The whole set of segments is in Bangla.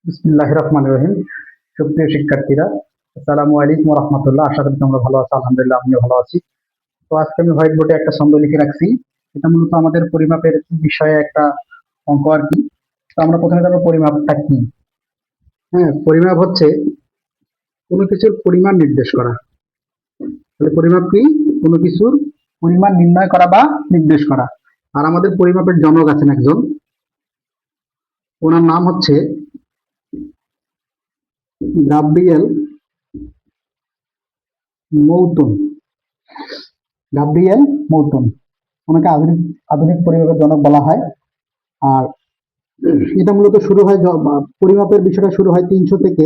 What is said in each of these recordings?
বিসমিল্লাহির রহমানির রহিম। সুপ্রিয় শিক্ষার্থীরা, আসসালামু আলাইকুম ওয়া রাহমাতুল্লাহ। আশা করি তোমরা ভালো আছো। আলহামদুলিল্লাহ, আমিও ভালো আছি। তো আজকে আমি হোয়াইট বোর্ডে একটা ছন্দ লিখে রাখছি। এটা মূলত আমাদের পরিমাপের বিষয়ে একটা অঙ্ক আর কি। তো আমরা প্রথমে জানবো পরিমাপটা কি। হ্যাঁ, পরিমাপ হচ্ছে কোনো কিছুর পরিমাণ নির্দেশ করা। তাহলে পরিমাপ কি? কোনো কিছুর পরিমাণ নির্ণয় করা বা নির্দেশ করা। আর আমাদের পরিমাপের জনক আছেন একজন, ওনার নাম হচ্ছে গাব্রিয়েল মৌতন। গাব্রিয়েল মৌতন, ওনাকে আধুনিক আধুনিক পরিমাপের জনক বলা হয়। আর এটা মূলত শুরু হয় পরিমাপের বিষয়টা শুরু হয় 300 থেকে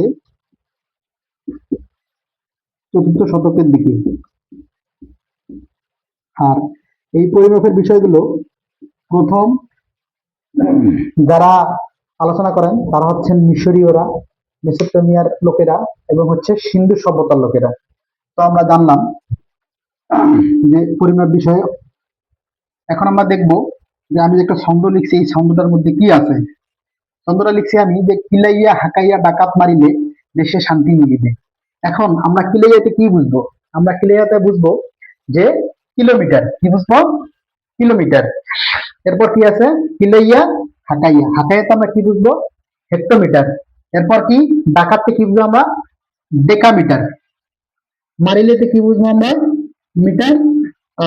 4th শতকের দিকে। আর এই পরিমাপের বিষয়গুলো প্রথম যারা আলোচনা করেন তারা হচ্ছেন মিশরীয়রা, মেসোপটেমিয়ার লোকেরা এবং হচ্ছে সিন্ধু সভ্যতার লোকেরা। তো আমরা জানলাম যে পরিমাপ বিষয়ে। এখন আমরা দেখব যে আমি যে একটা ছন্দ লিখছি, এই ছন্দটার মধ্যে কি আছে। ছন্দটা লিখছি আমি যে কিলাইয়া হাকাইয়া ডাকাত মারিলে দেশে শান্তি মিলিবে। এখন আমরা কিলাইয়াতে কি বুঝবো? আমরা কিলাইয়াতে বুঝবো যে কিলোমিটার। কি বুঝবো? কিলোমিটার। এরপর কি আছে? কিলাইয়া হাকাইয়া, হাকাইয়াতে আমরা কি বুঝবো? হেক্টোমিটার। এরপর কি? ডাকাততে কি বুঝবো আমরা? ডেকামিটার। মারিলেতে কি বুঝবো আমরা? মিটার।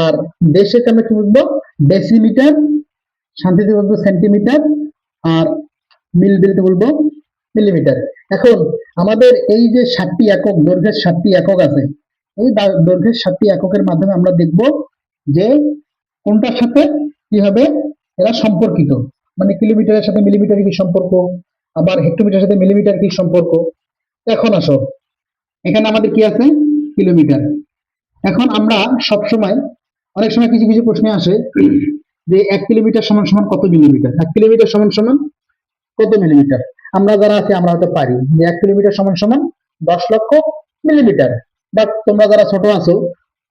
আর দেশেতে আমরা কি বুঝবো? ডেসিমিটার। শান্তিতে বলবো সেন্টিমিটার। আর মিলবিলতে বলবো মিলিমিটার। এখন আমাদের এই যে 7টি একক, দৈর্ঘ্যের 7টি একক আছে, এই দৈর্ঘ্যের 7টি এককের মাধ্যমে আমরা দেখব যে কোনটার সাথে কি হবে এরা সম্পর্কিত। মানে কিলোমিটারের সাথে মিলিমিটারের কি সম্পর্ক, আবার হেক্টোমিটারের সাথে মিলিমিটার কি সম্পর্ক। এখন আসো, এখানে আমাদের কি আছে? কিলোমিটার। এখন আমরা সব সময়, অনেক সময় কিছু কিছু প্রশ্নে আসে যে 1 কিলোমিটার সমান সমান কত মিলিমিটার, 1 কিলোমিটার সমান সমান কত মিলিমিটার। আমরা যারা আছি আমরা হয়তো পারি যে 1 কিলোমিটার সমান সমান 10 লক্ষ মিলিমিটার। বাট তোমরা যারা ছোট আছো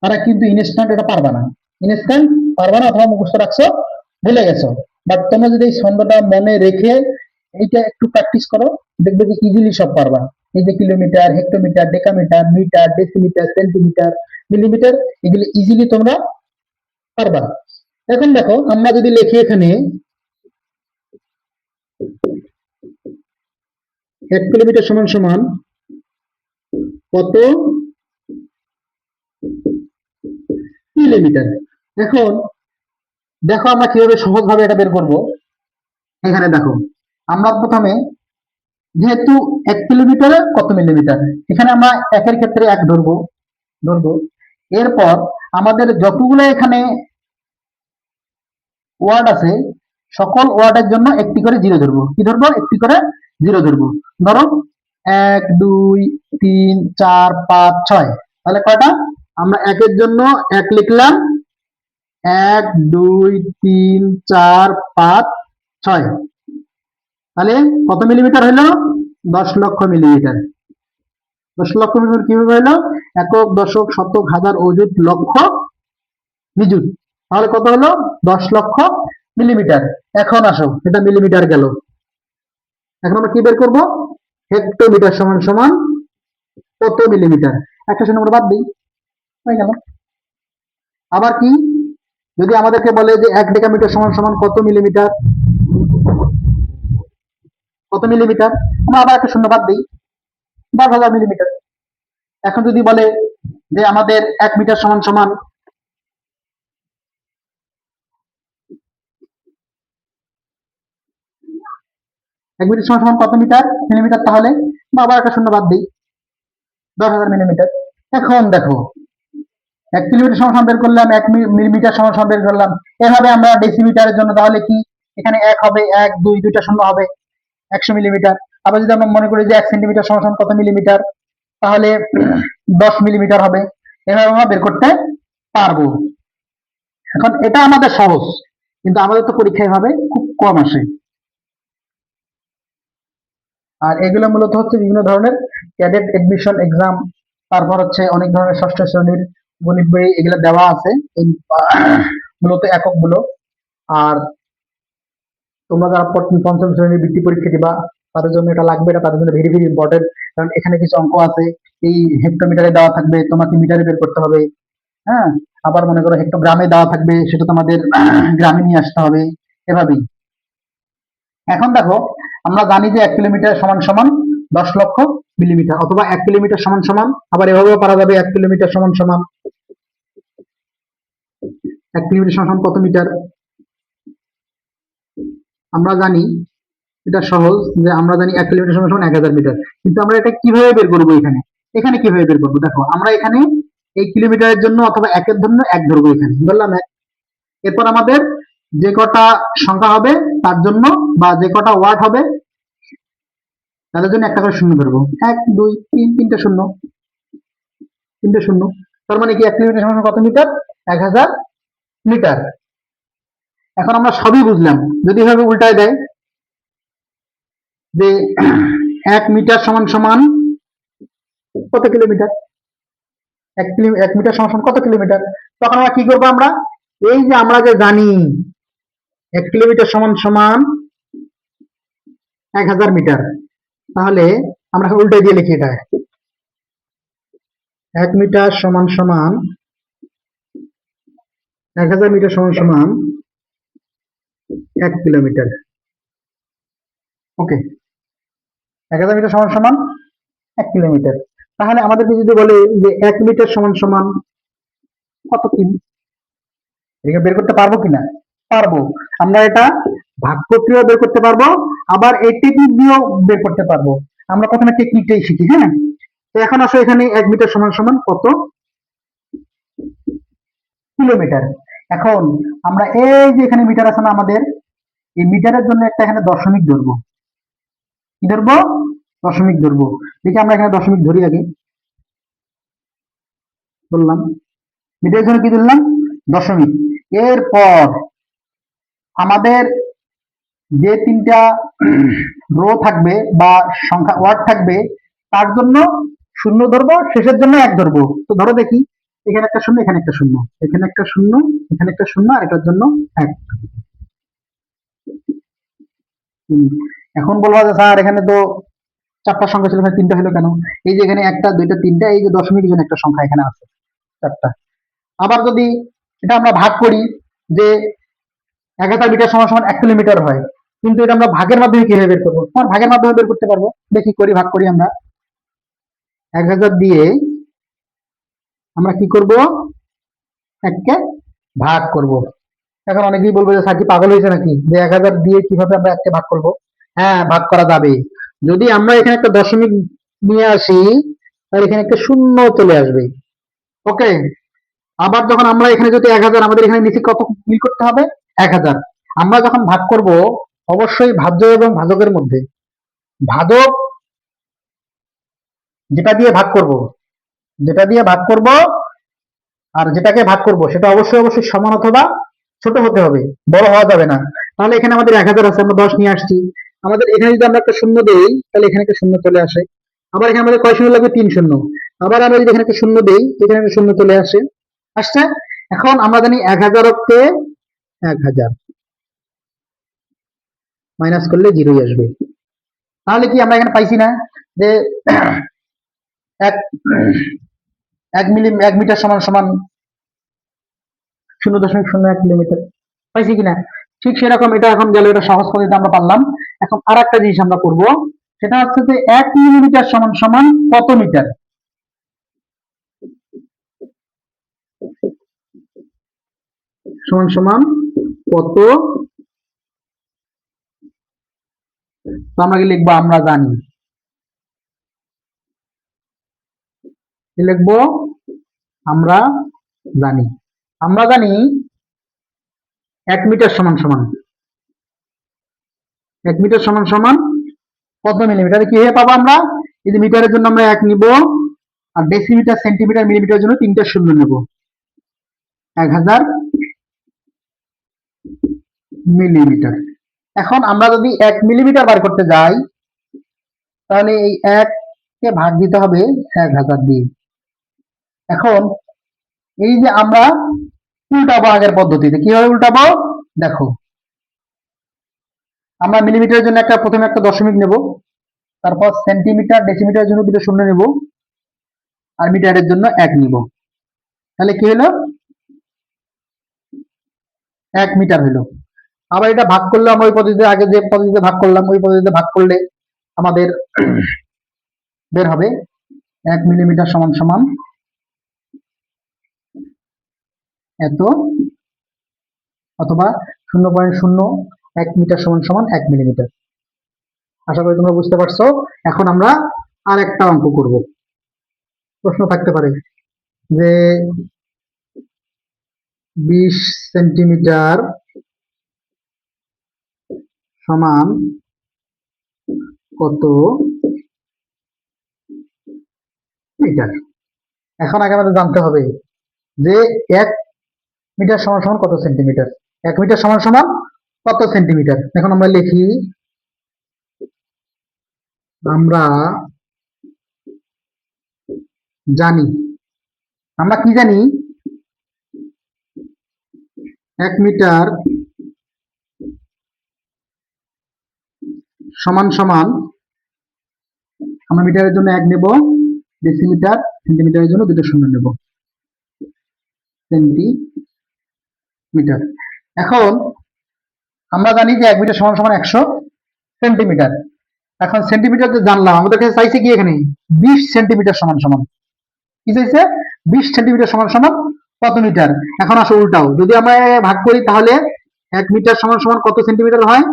তারা কিন্তু ইনস্ট্যান্ট এটা পারবা না। ইনস্ট্যান্ট পারবা না, অথবা মুখস্থ রাখছো, ভুলে গেছো। বাট তোমরা যদি এই ছন্দটা মনে রেখে এইটা একটু প্র্যাকটিস করো, দেখবে যে ইজিলি সব পারবা। এই যে kilometre, hectometre, decametre, metre, decimetre, centimetre, millimetre, এগুলো ইজিলি তোমরা পারবা। এখন দেখো, আমরা যদি লিখি এখানে 1 কিলোমিটার সমান সমান কত মিলিমিটার। এখন দেখো আমরা কিভাবে সহজ ভাবে এটা বের করব। এখানে দেখো, আমরা প্রথমে যেহেতু 1 কিলোমিটারে কত মিলিমিটার, এখানে আমরা একের ক্ষেত্রে 1 ধরবো ধরবো। এরপর আমাদের যতগুলো এখানে ওয়ার্ড আছে, সকল ওয়ার্ডের জন্য একটি করে জিরো ধরবো। কি ধরবো? একটি করে জিরো ধরবো। ধরো 1 2 3 4 5 6। তাহলে কয়টা? আমরা একের জন্য 1 লিখলাম, 1 2 3 4 5 6। তাহলে কত মিলিমিটার হলো? 10 লক্ষ মিলিমিটার। 10 লক্ষ মিলিমিটার কিভাবে হলো? একক, দশক, শতক, হাজার, অযুত, লক্ষ, নিযুত। তাহলে কত হলো? 10 লক্ষ মিলিমিটার। এখন আসো, এটা মিলিমিটার গেল। এখন আমরা কি বের করবো? হেক্টোমিটার সমান সমান কত মিলিমিটার। একটা শূন্য আমরা বাদ দিই, হয়ে গেল। আবার কি, যদি আমাদেরকে বলে যে 1 ডেকামিটার সমান সমান কত মিলিমিটার, কত মিলিমিটার, আমরা আবার একটা শূন্য বাদ দিই, 10,000 মিলিমিটার। এখন যদি বলে যে আমাদের 1 মিটার সমান সমান 1 মিটার সমান সমান কত মিটার মিলিমিটার, তাহলে আবার একটা শূন্য বাদ দিই, 10,000 মিলিমিটার। এখন দেখো, 1 কিলোমিটার সমান সমান বের করলাম, 1 মিলিমিটার সমান সমান বের করলাম। এভাবে আমরা ডেসিমিটারের জন্য তাহলে কি, এখানে 1 হবে, 1 2 দুইটা শূন্য হবে, 100 মিলিমিটার। আবার যদি আমরা মনে করি যে 1 সেন্টিমিটার সমান সমান কত মিলিমিটার, তাহলে 10 মিলিমিটার হবে। এভাবে আমরা বের করতে পারবো। এখন এটা আমাদের সহজ, কিন্তু আমাদের তো পরীক্ষায় এভাবে খুব কম আসে। আর এগুলো মূলত হচ্ছে বিভিন্ন ধরনের ক্যাডেট এডমিশন এক্সাম, তারপর হচ্ছে অনেক ধরনের ষষ্ঠ শ্রেণীর গণিত বই, এগুলো দেওয়া আছে এই মূলত এককগুলো। আর তোমরা যারা 5ম শ্রেণীর বৃত্তি পরীক্ষা দিবা, তাদের জন্য এটা লাগবে, এটা তাদের জন্য ভেরি ভেরি ইম্পর্টেন্ট। কারণ এখানে কিছু অঙ্ক আছে, এই হেক্টোমিটারে দেওয়া থাকবে, তোমাকে মিটারে বের করতে হবে। হ্যাঁ, আবার মনে করো হেক্টোগ্রামে দেওয়া থাকবে, সেটা তোমাদের গ্রামে নিয়ে আসতে হবে, এভাবেই। এখন দেখো, আমরা জানি যে 1 কিলোমিটার সমান সমান 10 লক্ষ মিলিমিটার, অথবা 1 কিলোমিটার সমান সমান, আবার এভাবেও পারা যাবে 1 কিলোমিটার সমান সমান 1 কিলোমিটার সমান সমান কত মিটার। আমরা জানি, এটা সহজ, যে আমরা জানি 1 কিলোমিটার সমান সমান 1000 মিটার। কিন্তু আমরা এটা কিভাবে বের করবো? এখানে এখানে কিভাবে বের করবো? দেখো, আমরা এখানে এই কিলোমিটারের জন্য অথবা একের জন্য এক ধরবো, এখানে বললাম এক। এরপর আমাদের যে কটা সংখ্যা হবে তার জন্য, বা যে কটা ওয়াট হবে তাদের জন্য একটা করে শূন্য ধরবো। 1 2 3, তিনটে শূন্য, তিনটে শূন্য। তার মানে কি 1 কিলোমিটার সমান কত মিটার? 1000 মিটার। এখন আমরা সবই বুঝলাম, যদি এভাবে উল্টায় দেয় যে 1 মিটার সমান সমান কত কিলোমিটার, 1 মিটার সমান সমান কত কিলোমিটার, তখন আমরা কি করবো? আমরা এই যে আমরা যে জানি 1 কিলোমিটার সমান সমান 1000 মিটার, তাহলে আমরা উল্টে দিয়ে লিখি এটা। 1 মিটার সমান সমান 1000 মিটার সমান সমান 1 কিলোমিটার। ওকে, 1000 মিটার সমান সমান 1 কিলোমিটার। তাহলে আমাদেরকে যদি বলে যে 1 মিটার সমান সমান কত কিমি, এটা বের করতে পারবো কিনা? পারবো। আমরা এটা ভাগ প্রক্রিয়া বের করতে পারবো, আবার এই টেকনিক দিয়েও বের করতে পারবো। আমরা প্রথমে টেকনিকটাই শিখি। হ্যাঁ, তো এখন আসো, এখানে 1 মিটার সমান সমান কত কিলোমিটার। এখন আমরা এই যে এখানে মিটার আছে না আমাদের, এই মিটারের জন্য একটা এখানে দশমিক ধরবো। কি ধরবো? দশমিক ধরবো। দেখি আমরা এখানে দশমিক ধরি আগে, বললাম মিটারের জন্য কি ধরলাম? দশমিক। এরপর আমাদের যে তিনটা রো থাকবে বা সংখ্যা ওয়ার্ড থাকবে, তার জন্য শূন্য ধরবো, শেষের জন্য এক ধরবো। তো ধরো দেখি, এখানে একটা শূন্য, এখানে একটা শূন্য, এখানে একটা শূন্য, এখানে একটা শূন্য, আর এটার জন্য এক। এখন বলবো যে স্যার এখানে তো চারটা সংখ্যা ছিল, তিনটা হলো কেন? এই যে এখানে একটা, দুইটা, তিনটা, এই যে দশমিক জন্য একটা সংখ্যা এখানে আছে, চারটা। আবার যদি এটা আমরা ভাগ করি, যে 1000 মিটার সমান সমান 1 কিলোমিটার হয়, কিন্তু এটা আমরা ভাগের মাধ্যমে কিভাবে বের করবো? আমার ভাগের মাধ্যমে বের করতে পারবো। দেখি করি, ভাগ করি আমরা। 1000 দিয়ে আমরা কি করব? এককে ভাগ করব। এখন অনেকেই বলবো যে স্যার কি পাগল হয়েছে নাকি, যে 1000 দিয়ে কিভাবে আমরা এককে ভাগ করব? হ্যাঁ, ভাগ করা যাবে। যদি আমরা এখানে একটা দশমিক নিয়ে আসি, তাহলে এখানে একটা শূন্য চলে আসবে। ওকে, আবার যখন আমরা এখানে যদি 1000, আমাদের এখানে নিচে কত মিল করতে হবে? 1000। আমরা যখন ভাগ করব, অবশ্যই ভাজ্য এবং ভাজকের মধ্যে, ভাজক যেটা দিয়ে ভাগ করব, যেটা দিয়ে ভাগ করব আর যেটাকে ভাগ করব, সেটা অবশ্যই অবশ্যই সমান অথবা ছোট হতে হবে, বড় হওয়া যাবে না। তাহলে এখানে আমাদের 1000 আছে, আমরা 10 নিয়ে আসছি। আমাদের এখানে যদি আমরা একটা শূন্য দেই, তাহলে এখানে একটা শূন্য চলে আসে। আবার এখানে আমাদের কয় শূন্য লাগবে? 3 শূন্য। আবার আমরা যদি এখানে একটা শূন্য দেই, এখানে একটা শূন্য চলে আসে, আসছে। এখন আমরা জানি 1000 কে 1000 মাইনাস করলে 0 আসবে। তাহলে কি আমরা এখানে পাইছি না যে এক এক মিটার সমান সমান 0.01 কিলোমিটার? পাইছি কিনা? ঠিক সেরকম এটা এখন গেল, এটা সহজ পদ্ধতিতে আমরা পারলাম। এখন আর একটা জিনিস আমরা করব, সেটা হচ্ছে যে 1 মিলিমিটার সমান সমান কত মিটার। সমান সমান কত, তো আমরা কি লিখবো? আমরা জানি, কি লিখবো? আমরা জানি, আমরা জানি 1 মিটার সমান সমান, 1 মিটার সমান সমান কত মিলিমিটার। কিভাবে পাবো আমরা? এই যে মিটারের জন্য আমরা 1 নিব, আর ডেসিমিটার, সেন্টিমিটার, মিলিমিটারের জন্য 3টা শূন্য নেব। 1000 মিলিমিটার। এখন আমরা যদি 1 মিলিমিটার বার করতে যাই, তাহলে এই 1 কে ভাগ দিতে হবে 1000 দিয়ে। এখন এই যে আমরা উল্টাবো আগের পদ্ধতিতে, কিভাবে উল্টাবো? দেখো, আমরা মিলিমিটারের জন্য প্রথমে একটা দশমিক নেব, তারপর সেন্টিমিটার ডেসিমিটারের জন্য দুটো শূন্য নেব, আর মিটারের জন্য 1 নিব। তাহলে কি হলো? 1 মিটার হলো। আবার এটা ভাগ করলে আমরা ওই পদ্ধতিতে, আগে যে পদ্ধতিতে ভাগ করলাম ওই পদ্ধতিতে ভাগ করলে আমাদের বের হবে 1 মিলিমিটার সমান সমান এত, অথবা 0.01 মিটার সমান সমান 1 মিলিমিটার। আশা করি তোমরা বুঝতে পারছো। এখন আমরা আর একটা অঙ্ক করব। প্রশ্ন থাকতে পারে যে 20 সেন্টিমিটার সমান কত মিটার। এখন আগে আমাদের জানতে হবে যে 1 মিটার সমান সমান কত সেন্টিমিটার, 1 মিটার সমান সমান কত সেন্টিমিটার। এখন আমরা লিখি, আমরা জানি, আমরা কি জানি, 1 মিটার সমান সমান, আমরা মিটারের জন্য 1 নেব, ডেসিমিটার সেন্টিমিটারের জন্য দুটো শূন্য নেব, সেন্টিমিটার। এখন আমরা জানি যে 1 মিটার সমান সমান 100 সেন্টিমিটার। এখন সেন্টিমিটার যে জানলাম, আমাদের কাছে চাইছে কি এখানে 20 সেন্টিমিটার সমান সমান, কি চাইছে 20 সেন্টিমিটার সমান সমান কত মিটার। এখন আসো উল্টাও, যদি আমরা ভাগ করি তাহলে 1 মিটার সমান সমান কত সেন্টিমিটার হয়,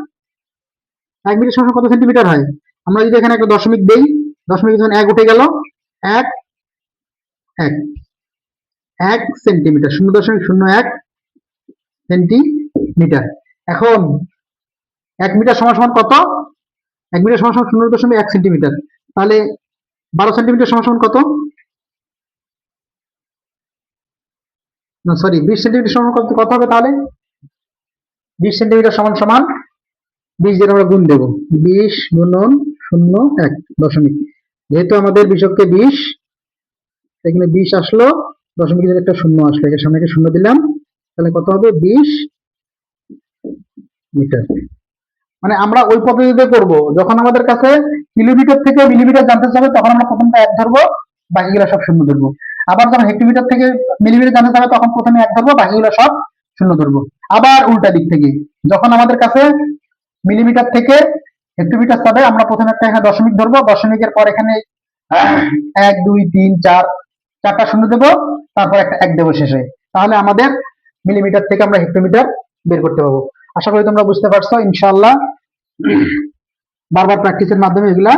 1 মিটার সমান কত সেন্টিমিটার হয়। আমরা যদি এখানে একটা দশমিক দেই, দশমিক যখন 1 উঠে গেল, 1 1 1 সেন্টিমিটার, 0.01 সেন্টিমিটার। এখন 1 মিটার সমান সমান কত, 1 মিটার সমান সমান 0.1 সেন্টিমিটার। তাহলে 12 সেন্টিমিটার সমান সমান কত, না সরি 20 সেন্টিমিটার সমান কত কত হবে তাহলে, 20 সেন্টিমিটার সমান সমান 20 দিয়ে আমরা গুণ দেব, 20 গুণন 0.1 দশমিক, যেহেতু আমাদের বিশককে 20, এখানে 20 আসলো, দশমিকের একটা শূন্য আসলো, এর সামনে একটা শূন্য দিলাম, তাহলে কত হবে 20 মিটার। মানে আমরা ওই পদ্ধতিতে করব, যখন আমাদের কাছে কিলোমিটার থেকে মিলিমিটার জানতে চাবে তখন আমরা প্রথমটা 1 ধরবো, বাকিগুলো সব শূন্য ধরবো। আবার যখন হেক্টোমিটার থেকে মিলিমিটার জানতে চাবে তখন প্রথমে 1 ধরবো, বাকিগুলো সব শূন্য ধরবো। আবার উল্টা দিক থেকে যখন আমাদের কাছে মিলিমিটার থেকে হেক্টোমিটার চাবে, আমরা প্রথমে একটা এখানে দশমিক ধরবো, দশমিকের পর এখানে 1 2 3 4 চারটা শূন্য দেবো, তারপর একটা 1 দেবো শেষে। তাহলে আমাদের মিলিমিটার থেকে আমরা হেক্টোমিটার বের করতে পারবো। আশা করি তোমরা বুঝতে পারছো। ইনশাআল্লাহ বারবার প্র্যাকটিসের মাধ্যমে এগুলা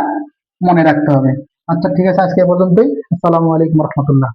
মনে রাখতে হবে। আচ্ছা ঠিক আছে, আজকে এ পর্যন্তই। আসসালামু আলাইকুম রহমতুল্লাহ।